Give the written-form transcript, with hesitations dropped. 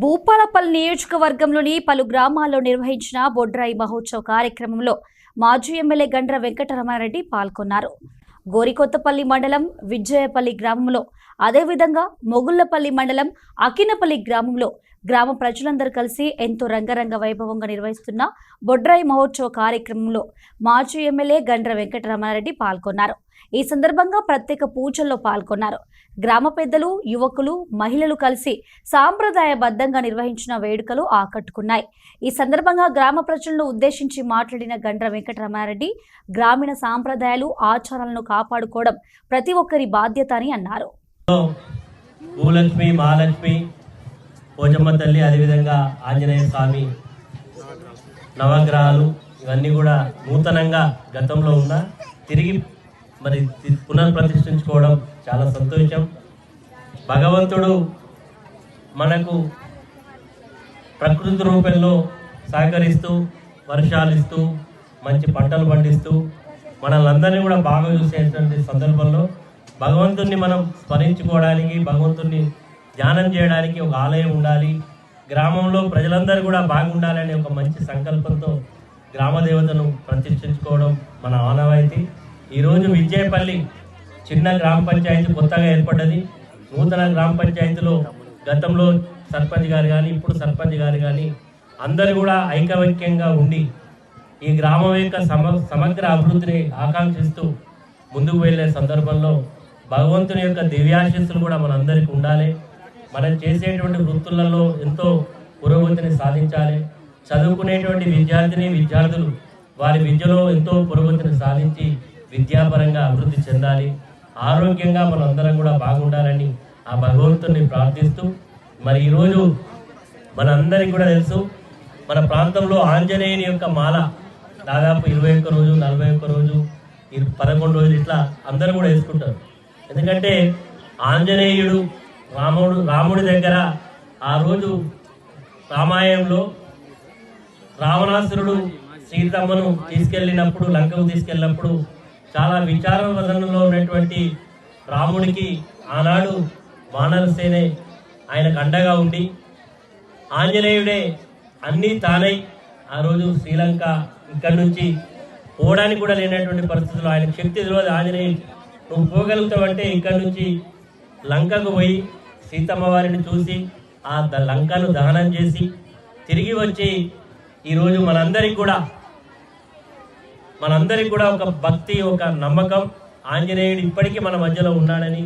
భూపాలపల్లి నియోజకవర్గంలోని పలు గ్రామాల్లో నిర్వహించిన బొడ్రాయి మహోత్సవ్ కార్యక్రమంలో మాజీ ఎమ్మెల్యే గండ్ర వెంకటరమణారెడ్డి పాల్గొన్నారు. గోరికొత్తపల్లి మండలం విజయపల్లి గ్రామంలో, అదేవిధంగా మొగుళ్లపల్లి మండలం అకినపల్లి గ్రామంలో గ్రామ ప్రజలందరూ కలిసి ఎంతో రంగరంగ వైభవంగా నిర్వహిస్తున్న బొడ్రాయి మహోత్సవ కార్యక్రమంలో మాజీ ఎమ్మెల్యే గండ్ర వెంకటరమణారెడ్డి పాల్గొన్నారు. ఈ సందర్భంగా ప్రత్యేక పూజల్లో పాల్గొన్నారు. గ్రామ పెద్దలు, యువకులు, మహిళలు కలిసి సాంప్రదాయబద్ధంగా నిర్వహించిన వేడుకలు ఆకట్టుకున్నాయి. ఈ సందర్భంగా గ్రామ ప్రజలను ఉద్దేశించి మాట్లాడిన గండ్ర వెంకటరమణారెడ్డి, గ్రామీణ సాంప్రదాయాలు, ఆచారాలను కాపాడుకోవడం ప్రతి ఒక్కరి బాధ్యత అని అన్నారు. భూలక్ష్మి, మహాలక్ష్మి, పోచమ్మ తల్లి, అదేవిధంగా ఆంజనేయ స్వామి నవగ్రహాలు ఇవన్నీ కూడా నూతనంగా గతంలో ఉన్న తిరిగి మరి పునఃప్రతిష్ఠించుకోవడం చాలా సంతోషం. భగవంతుడు మనకు ప్రకృతి రూపంలో సహకరిస్తూ, వర్షాలు ఇస్తూ, మంచి పంటలు పండిస్తూ మనల్ని కూడా బాగా చూసేటువంటి సందర్భంలో భగవంతుణ్ణి మనం స్మరించుకోవడానికి, భగవంతుణ్ణి ధ్యానం చేయడానికి ఒక ఆలయం ఉండాలి, గ్రామంలో ప్రజలందరూ కూడా బాగుండాలనే ఒక మంచి సంకల్పంతో గ్రామదేవతను ప్రతిష్ఠించుకోవడం మన ఆనవాయితీ. ఈరోజు విజయపల్లి చిన్న గ్రామ పంచాయతీ కొత్తగా ఏర్పడ్డది. నూతన గ్రామ పంచాయతీలో గతంలో సర్పంచ్ గారు కానీ, ఇప్పుడు సర్పంచ్ గారు కానీ అందరూ కూడా ఐకమత్యంగా ఉండి ఈ గ్రామం యొక్క సమగ్ర అభివృద్ధిని ఆకాంక్షిస్తూ ముందుకు వెళ్ళే సందర్భంలో భగవంతుని యొక్క దివ్యాశీస్సులు కూడా మనందరికీ ఉండాలి. మనం చేసేటువంటి వృత్తులలో ఎంతో పురోగతిని సాధించాలి. చదువుకునేటువంటి విద్యార్థులు వారి విద్యలో ఎంతో పురోగతిని సాధించి విద్యాపరంగా అభివృద్ధి చెందాలి. ఆరోగ్యంగా మనందరం కూడా బాగుండాలని ఆ భగవంతుని ప్రార్థిస్తూ, మరి ఈరోజు మనందరికీ కూడా తెలుసు, మన ప్రాంతంలో ఆంజనేయుని యొక్క మాల దాదాపు 21 రోజు, 41 రోజు, 11 రోజులు ఇట్లా అందరూ కూడా వేసుకుంటారు. ఎందుకంటే ఆంజనేయుడు రాముడి దగ్గర ఆ రోజు రామాయణంలో రావణాసురుడు సీతమ్మను తీసుకెళ్ళినప్పుడు, లంకకు తీసుకెళ్ళినప్పుడు చాలా విచారవదనంలో ఉన్నటువంటి రాముడికి ఆనాడు వానర సేనే ఆయనకు అండగా ఉండి, ఆంజనేయుడే అన్నీ తానై ఆ రోజు శ్రీలంక ఇక్కడి నుంచి పోవడానికి కూడా లేనటువంటి పరిస్థితుల్లో ఆయనకు శక్తి తెలియదు. ఆంజనేయుడు నువ్వు పోగలుగుతావంటే ఇక్కడి నుంచి లంకకు పోయి సీతమ్మ వారిని చూసి ఆ లంకను దహనం చేసి తిరిగి వచ్చి ఈరోజు మనందరికి కూడా ఒక భక్తి, ఒక నమ్మకం, ఆంజనేయుడు ఇప్పటికీ మన మధ్యలో ఉన్నాడని